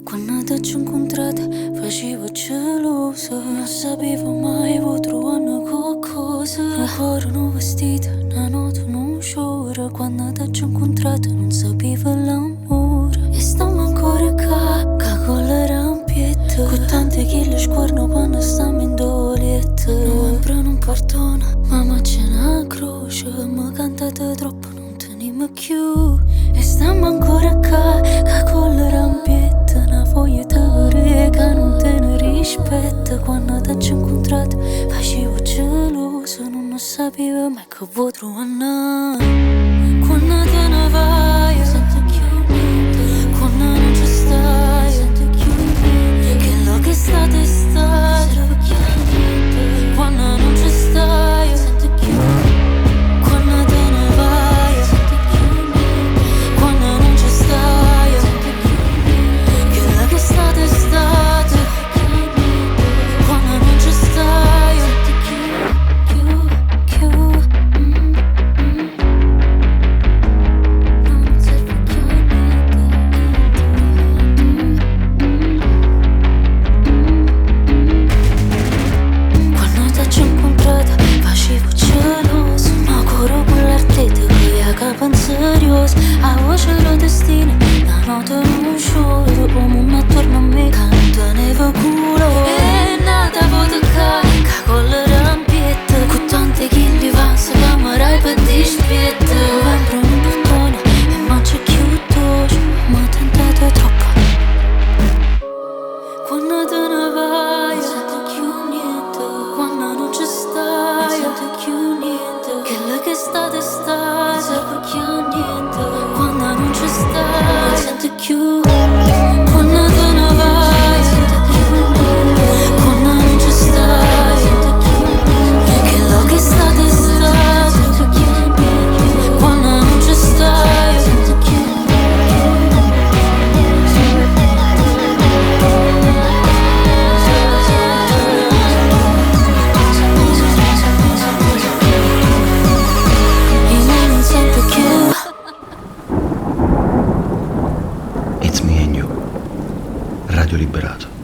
Quando ci ho incontrato facevo gelosa, non sapevo mai voi trovare qualcosa. Un cuore, un vestito, una notte, un giorno. Quando ci ho incontrato non sapevo l'amore. E stiamo ancora qua, con le rampiette, con tante che le sguardo quando stiamo in doletta. Novembre non perdona, mamma c'è una croce, mi cantate troppo, non teniamo più. E stiamo ancora qua, con le rampiette, una foglia di che non te ne rispetta. Quando ti ho incontrato facevo geloso, non sapevo mai che vuoi trovare. Quando te ne vai sento chiudere, quando non ci stai sento chiudere, che lo che state quando non ci stai sento chiudere, quando te ne vai sento chiudere, quando non ci stai sento chiudere, che lo che state quando non ci stai sento chiudere. Serioso, a voce lo destino, la notte non sciolo, come una attorno a me, canta neve culo. E nata vodka, che con le rampiette, con tante chili vanze, camerai per dispiette. Novembre non perdona, e mangia chiudo, ma tentate troppo. Quando te ne vai, sento più niente, quando non ci stai, sento più niente, che le che state perché niente, quando non ci stai, sento più. Quando te ne vai, sento più. Quando non ci stai, sento più. Che lo che state sento più. Quando non ci stai, sento più. It's me and you. Radio Liberato.